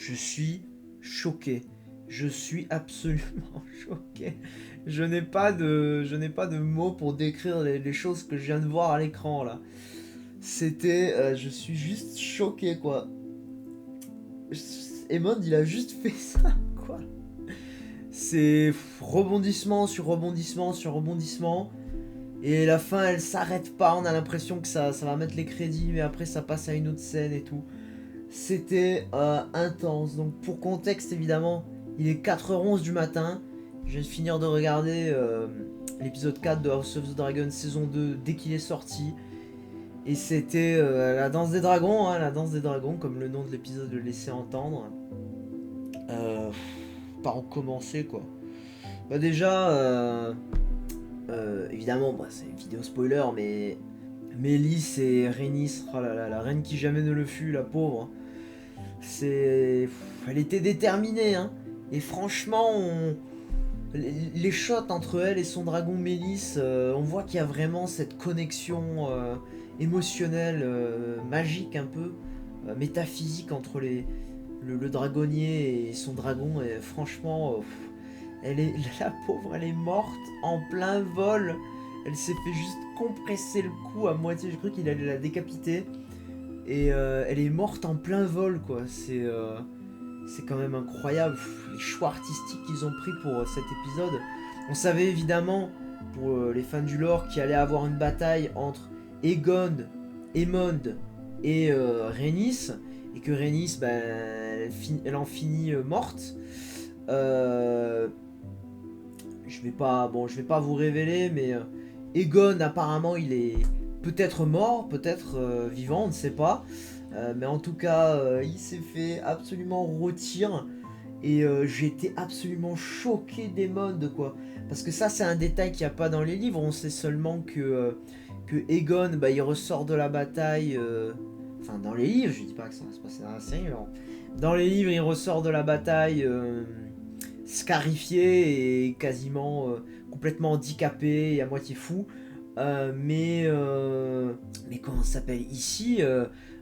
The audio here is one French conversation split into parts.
je suis choqué. Je suis absolument choqué. Je n'ai pas de mots pour décrire les choses que je viens de voir à l'écran là. Je suis juste choqué quoi. Emond, il a juste fait ça quoi. C'est rebondissement sur rebondissement sur rebondissement. Et la fin, elle s'arrête pas. On a l'impression que ça va mettre les crédits, mais après ça passe à une autre scène et tout. C'était intense. Donc pour contexte, évidemment, il est 4h11 du matin. Je viens de finir de regarder l'épisode 4 de House of the Dragon saison 2 dès qu'il est sorti. Et c'était la danse des dragons, hein, la danse des dragons, comme le nom de l'épisode le laissait entendre. Par où commencer quoi. Bah déjà, évidemment, bah, c'est une vidéo spoiler, mais Mélisse et Rhaenys, oh là là, la reine qui jamais ne le fut, la pauvre. Elle était déterminée, hein. Et franchement, les shots entre elle et son dragon Mélisse, on voit qu'il y a vraiment cette connexion émotionnelle, magique un peu, métaphysique entre le dragonnier et son dragon. Et franchement, la pauvre, elle est morte en plein vol. Elle s'est fait juste compresser le cou à moitié. J'ai cru qu'il allait la décapiter. Et elle est morte en plein vol, quoi. C'est quand même incroyable. Les choix artistiques qu'ils ont pris pour cet épisode. On savait évidemment, pour les fans du lore, qu'il allait avoir une bataille entre Aegon, Aemond et Rhaenys. Et que Rhaenys, bah, elle en finit morte. Je vais pas vous révéler, mais Aegon apparemment il est peut-être mort, peut-être vivant, on ne sait pas. Mais en tout cas, il s'est fait absolument rôtir. Et j'ai été absolument choqué des modes quoi. Parce que ça c'est un détail qu'il n'y a pas dans les livres. On sait seulement que Aegon, bah, il ressort de la bataille. Enfin dans les livres, je dis pas que ça va se passer dans la série. Dans les livres, il ressort de la bataille scarifié et quasiment complètement handicapé et à moitié fou. Mais comment ça s'appelle ici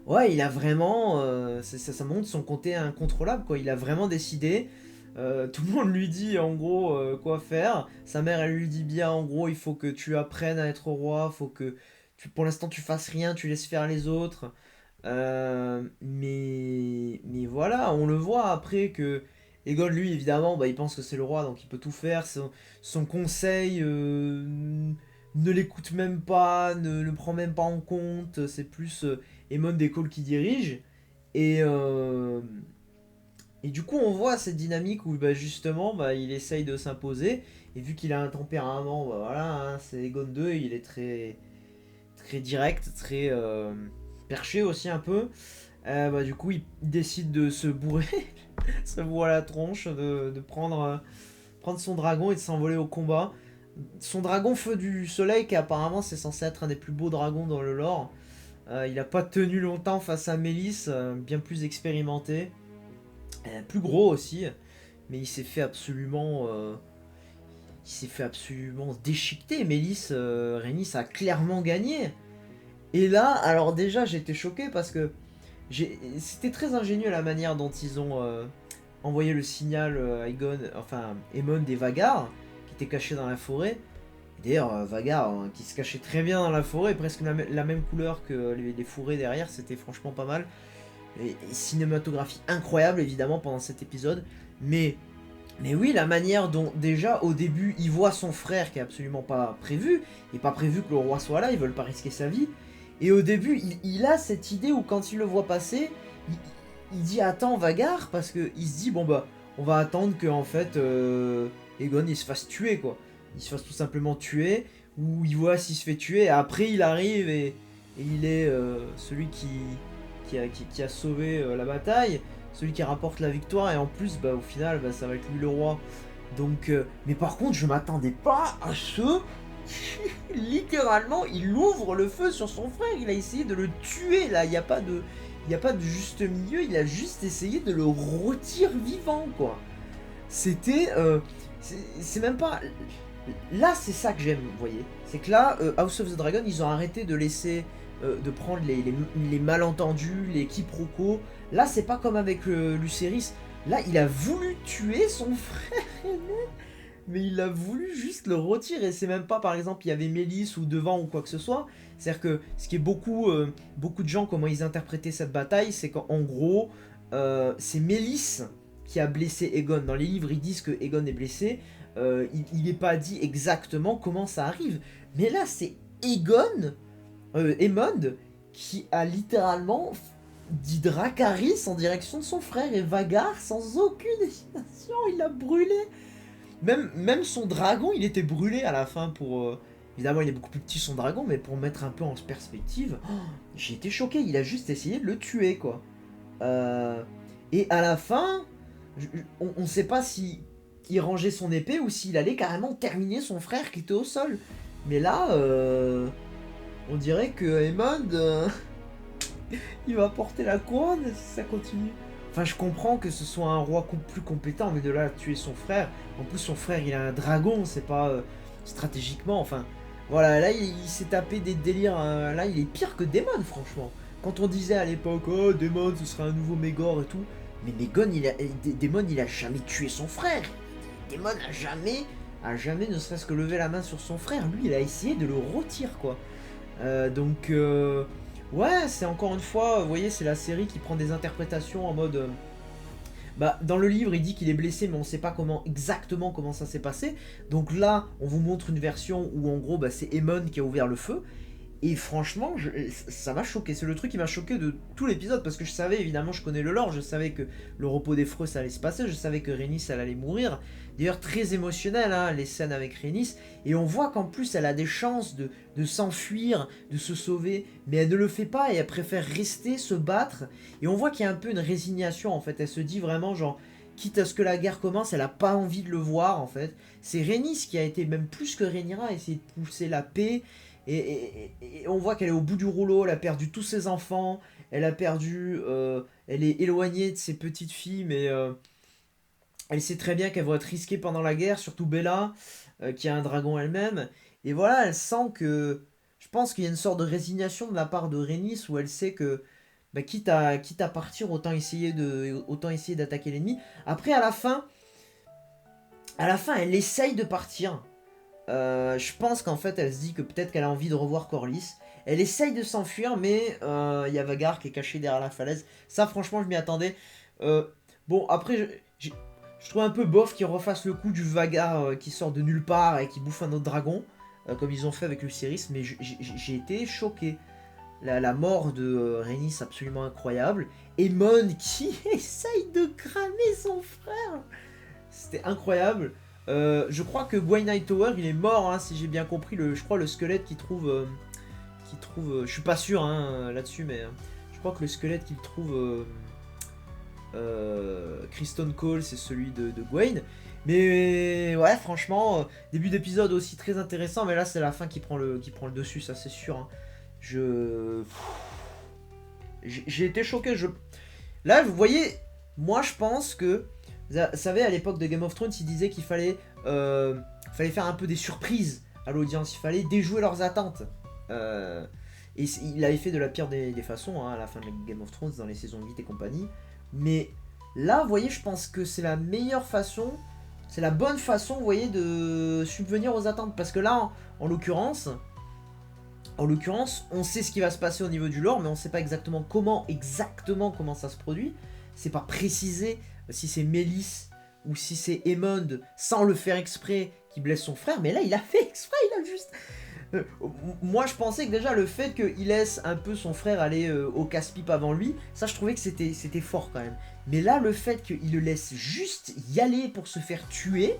ouais, il a vraiment ça montre son côté incontrôlable quoi. Il a vraiment décidé. Tout le monde lui dit en gros quoi faire. Sa mère elle lui dit bien en gros il faut que tu apprennes à être roi, faut que pour l'instant tu fasses rien, tu laisses faire les autres. Mais voilà, on le voit après que Aegon, lui, évidemment, bah, il pense que c'est le roi, donc il peut tout faire. Son conseil ne l'écoute même pas, ne le prend même pas en compte. C'est plus Aemond et Cole qui dirige. Et, euh, et du coup, on voit cette dynamique où bah, justement, bah, il essaye de s'imposer. Et vu qu'il a un tempérament, bah, voilà, hein, c'est Aegon 2, il est très, très direct, très perché aussi un peu. Bah, du coup, il décide de se bourrer, se bourrer la tronche, de prendre son dragon et de s'envoler au combat. Son dragon feu du soleil, qui apparemment c'est censé être un des plus beaux dragons dans le lore. Il n'a pas tenu longtemps face à Mélisse, bien plus expérimenté, plus gros aussi, mais il s'est fait absolument déchiqueter. Mélisse, Rhaenys a clairement gagné. Et là, alors déjà j'étais choqué parce que c'était très ingénieux la manière dont ils ont envoyé le signal à Aegon, enfin Aemond et Vhagar, qui étaient cachés dans la forêt. D'ailleurs, Vhagar, hein, qui se cachait très bien dans la forêt, presque la même couleur que les fourrés derrière, c'était franchement pas mal. Et cinématographie incroyable évidemment pendant cet épisode, mais oui, la manière dont déjà au début il voit son frère qui est absolument pas prévu, et pas prévu que le roi soit là, ils veulent pas risquer sa vie. Et au début, il a cette idée où quand il le voit passer, il dit attends Vhagar, parce que il se dit bon bah on va attendre que en fait Aegon il se fasse tuer quoi, il se fasse tout simplement tuer, ou il voit s'il se fait tuer, et après il arrive et il est celui qui a sauvé la bataille, celui qui rapporte la victoire, et en plus bah au final bah, ça va être lui le roi. Donc mais par contre je m'attendais pas à ce littéralement, il ouvre le feu sur son frère. Il a essayé de le tuer là. Il n'y a pas de juste milieu. Il a juste essayé de le rôtir vivant quoi. C'était, c'est même pas. Là, c'est ça que j'aime, vous voyez. C'est que là, House of the Dragon, ils ont arrêté de laisser de prendre les malentendus, les quiproquos. Là, c'est pas comme avec Lucerys. Là, il a voulu tuer son frère aîné, mais il a voulu juste le retirer. C'est même pas, par exemple, il y avait Mélisse ou devant ou quoi que ce soit. C'est-à-dire que ce qui est beaucoup de gens, comment ils interprétaient cette bataille, c'est qu'en gros, c'est Mélisse qui a blessé Aegon. Dans les livres, ils disent que Aegon est blessé. Il n'est pas dit exactement comment ça arrive. Mais là, c'est Aemond, qui a littéralement dit Dracarys en direction de son frère et Vagar sans aucune hésitation, il l'a brûlé. Même son dragon, il était brûlé à la fin pour... évidemment, il est beaucoup plus petit son dragon, mais pour mettre un peu en perspective, j'ai été choqué, il a juste essayé de le tuer, quoi. Et à la fin, on sait pas si il rangeait son épée ou s'il allait carrément terminer son frère qui était au sol. Mais là, on dirait que Aemond, il va porter la couronne si ça continue. Enfin, je comprends que ce soit un roi plus compétent, mais de là à tuer son frère. En plus, son frère, il a un dragon, c'est pas stratégiquement. Enfin, voilà, là, il s'est tapé des délires. Là, il est pire que Daemon, franchement. Quand on disait à l'époque, oh, Daemon, ce serait un nouveau Maegor et tout. Mais Daemon, il a jamais tué son frère. Daemon a jamais ne serait-ce que levé la main sur son frère. Lui, il a essayé de le retirer, quoi. Ouais, c'est encore une fois, vous voyez, c'est la série qui prend des interprétations en mode... bah, dans le livre, il dit qu'il est blessé, mais on sait pas exactement comment ça s'est passé. Donc là, on vous montre une version où, en gros, bah, c'est Aemon qui a ouvert le feu. Et franchement, ça m'a choqué. C'est le truc qui m'a choqué de tout l'épisode, parce que je savais, évidemment, je connais le lore, je savais que le repos des Freux, ça allait se passer, je savais que Rhaenys, elle allait mourir. D'ailleurs, très émotionnel, hein, les scènes avec Rhaenys. Et on voit qu'en plus, elle a des chances de s'enfuir, de se sauver, mais elle ne le fait pas et elle préfère rester, se battre. Et on voit qu'il y a un peu une résignation, en fait. Elle se dit vraiment, genre, quitte à ce que la guerre commence, elle a pas envie de le voir, en fait. C'est Rhaenys qui a été, même plus que Rhaenyra, essayer de pousser la paix. Et on voit qu'elle est au bout du rouleau, elle a perdu tous ses enfants, elle a perdu, elle est éloignée de ses petites filles, mais elle sait très bien qu'elle va être risquée pendant la guerre, surtout Bella, qui a un dragon elle-même. Et voilà, elle sent que, je pense qu'il y a une sorte de résignation de la part de Rhaenys, où elle sait que, bah, quitte à partir, autant essayer d'attaquer l'ennemi. Après, à la fin, elle essaye de partir. Je pense qu'en fait elle se dit que peut-être qu'elle a envie de revoir Corlys. Elle essaye de s'enfuir, mais il y a Vagar qui est caché derrière la falaise. Ça, franchement, je m'y attendais. Bon, après, je trouve un peu bof qu'ils refassent le coup du Vagar qui sort de nulle part et qui bouffe un autre dragon, comme ils ont fait avec Lucerys, mais j'ai été choqué. La mort de Rhaenys, absolument incroyable. Aemon qui essaye de cramer son frère. C'était incroyable. Je crois que Gwyn Hightower, il est mort, hein, si j'ai bien compris. Je crois le squelette qu'il trouve... je suis pas sûr hein, là-dessus, mais je crois que le squelette qu'il trouve... Kristen Cole, c'est celui de Gwyn. Mais ouais, franchement, début d'épisode aussi très intéressant, mais là c'est la fin qui prend le dessus, ça c'est sûr. Hein. J'ai été choqué. Là, vous voyez, moi je pense que... Vous savez, à l'époque de Game of Thrones, ils disaient qu'il fallait faire un peu des surprises à l'audience, il fallait déjouer leurs attentes. Et il avait fait de la pire des façons hein, à la fin de Game of Thrones, dans les saisons 8 et compagnie. Mais là, vous voyez, je pense que c'est la meilleure façon, c'est la bonne façon, vous voyez, de subvenir aux attentes. Parce que là, en l'occurrence, on sait ce qui va se passer au niveau du lore, mais on sait pas exactement comment ça se produit. C'est pas précisé si c'est Mélisse ou si c'est Aemond, sans le faire exprès, qui blesse son frère. Mais là, il a fait exprès, il a juste... moi, je pensais que déjà, le fait qu'il laisse un peu son frère aller au casse-pipe avant lui, ça, je trouvais que c'était fort quand même. Mais là, le fait qu'il le laisse juste y aller pour se faire tuer,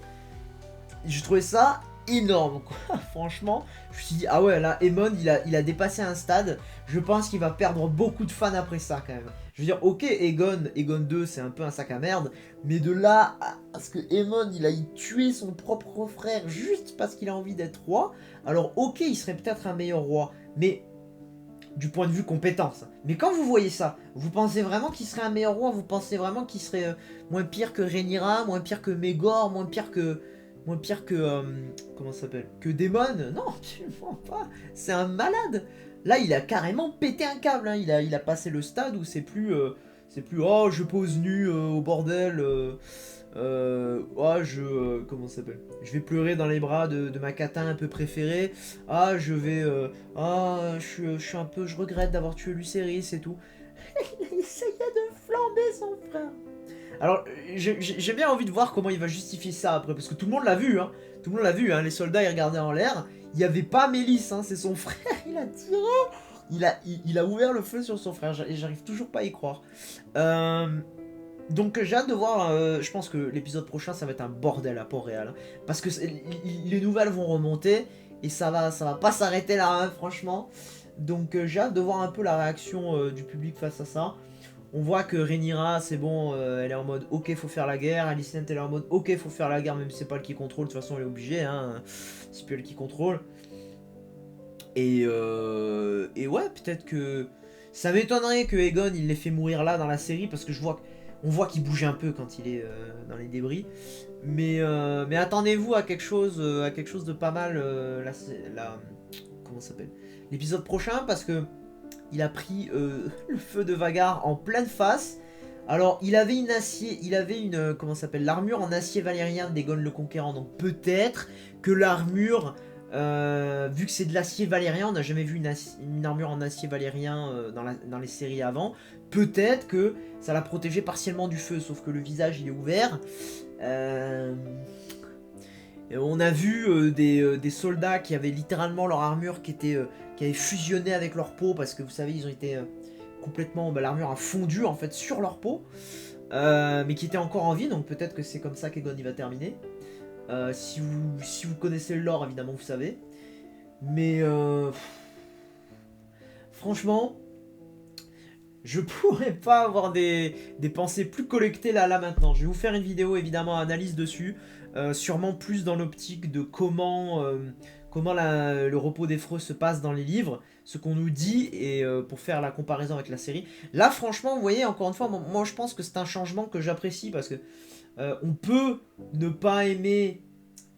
je trouvais ça énorme, quoi. Franchement, je me suis dit, ah ouais, là, Aemond, il a dépassé un stade. Je pense qu'il va perdre beaucoup de fans après ça, quand même. Je veux dire, ok, Aegon 2, c'est un peu un sac à merde, mais de là à ce que Aemond, il aille tuer son propre frère juste parce qu'il a envie d'être roi, alors ok, il serait peut-être un meilleur roi, mais du point de vue compétence. Mais quand vous voyez ça, vous pensez vraiment qu'il serait un meilleur roi? Vous pensez vraiment qu'il serait moins pire que Rhaenyra, moins pire que Maegor, moins pire que comment ça s'appelle, que Daemon? Non, absolument pas. C'est un malade. Là, il a carrément pété un câble, hein. Il a passé le stade où c'est plus, oh, je pose nu au bordel, comment ça s'appelle? Je vais pleurer dans les bras de ma catin un peu préférée. Ah, je suis un peu, je regrette d'avoir tué Lucerys et tout. Il essayait de flamber son frère. Alors, j'ai bien envie de voir comment il va justifier ça après, parce que tout le monde l'a vu, hein. Tout le monde l'a vu, hein. Les soldats, ils regardaient en l'air. Il n'y avait pas Mélisse, hein. C'est son frère, il a tiré. Il a ouvert le feu sur son frère. J'arrive toujours pas à y croire. Donc j'ai hâte de voir, je pense que l'épisode prochain ça va être un bordel à Port-Réal, hein, parce que les nouvelles vont remonter et ça va pas s'arrêter là, hein, franchement. Donc j'ai hâte de voir un peu la réaction du public face à ça. On voit que Rhaenyra c'est bon, elle est en mode ok faut faire la guerre, Alicent elle est en mode ok faut faire la guerre même si c'est pas elle qui contrôle, de toute façon elle est obligée, hein, c'est plus elle qui contrôle. Et ouais peut-être que ça m'étonnerait que Aegon il l'ait fait mourir là dans la série parce que on voit qu'il bouge un peu quand il est dans les débris. Mais attendez-vous à quelque chose de pas mal comment ça s'appelle, l'épisode prochain, parce que il a pris le feu de Vhagar en pleine face. Alors il avait comment ça s'appelle, l'armure en acier valérien d'Aegon le Conquérant. Donc peut-être que l'armure, vu que c'est de l'acier valérien, on n'a jamais vu une armure en acier valérien dans les séries avant. Peut-être que ça l'a protégé partiellement du feu, sauf que le visage il est ouvert. On a vu des soldats qui avaient littéralement leur armure qui avait fusionné avec leur peau, parce que vous savez ils ont été complètement, l'armure a fondu en fait sur leur peau, mais qui était encore en vie. Donc peut-être que c'est comme ça qu'Aegon il va terminer. Si vous connaissez le lore évidemment vous savez. Mais franchement, je pourrais pas avoir des pensées plus collectées là maintenant. Je vais vous faire une vidéo évidemment analyse dessus, sûrement plus dans l'optique de comment le repos des Freux se passe dans les livres, ce qu'on nous dit, et pour faire la comparaison avec la série. Là franchement vous voyez, encore une fois, moi je pense que c'est un changement que j'apprécie, parce que on peut ne pas aimer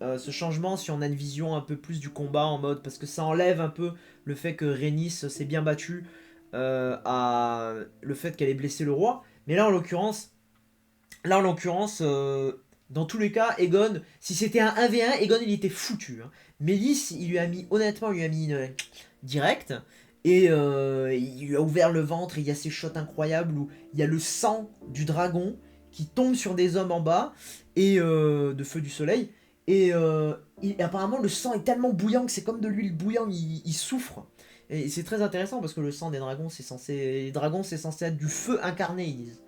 ce changement si on a une vision un peu plus du combat, en mode, parce que ça enlève un peu le fait que Rhaenys s'est bien battue, à le fait qu'elle ait blessé le roi. Mais là en l'occurrence, dans tous les cas, Aegon, si c'était un 1v1, Aegon il était foutu, hein. Mélisse, honnêtement, il lui a mis une direct, et il lui a ouvert le ventre, et il y a ces shots incroyables où il y a le sang du dragon qui tombe sur des hommes en bas, et de feu du soleil, et apparemment le sang est tellement bouillant que c'est comme de l'huile bouillante, il souffre. Et c'est très intéressant parce que le sang des dragons, c'est censé être du feu incarné, ils disent.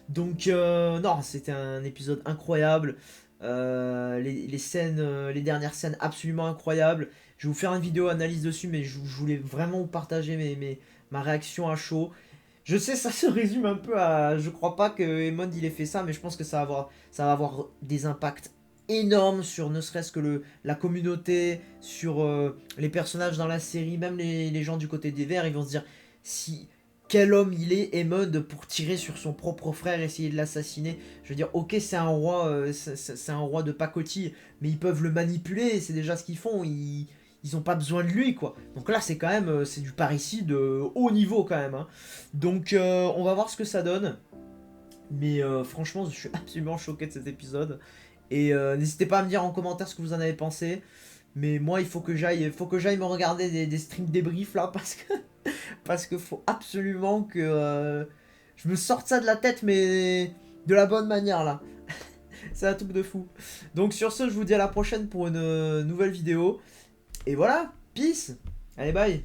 Donc non, c'était un épisode incroyable. Les dernières scènes absolument incroyables. Je vais vous faire une vidéo analyse dessus, mais je voulais vraiment vous partager ma réaction à chaud. Je sais, ça se résume un peu à... Je crois pas que Aemond il ait fait ça, mais je pense que ça va avoir des impacts énormes sur ne serait-ce que la communauté, sur les personnages dans la série, même les gens du côté des Verts, ils vont se dire quel homme il est, Aemond, pour tirer sur son propre frère, essayer de l'assassiner. Je veux dire, ok, c'est un roi de pacotille, mais ils peuvent le manipuler, c'est déjà ce qu'ils font, ils ont pas besoin de lui, quoi. Donc là, c'est quand même, c'est du parricide de haut niveau, quand même, hein. Donc, on va voir ce que ça donne. Mais franchement, je suis absolument choqué de cet épisode. Et n'hésitez pas à me dire en commentaire ce que vous en avez pensé. Mais moi, il faut que j'aille me regarder des streams débriefs, là, parce que faut absolument que je me sorte ça de la tête, mais de la bonne manière, là. C'est un truc de fou. Donc sur ce, je vous dis à la prochaine pour une nouvelle vidéo. Et voilà, peace. Allez, bye.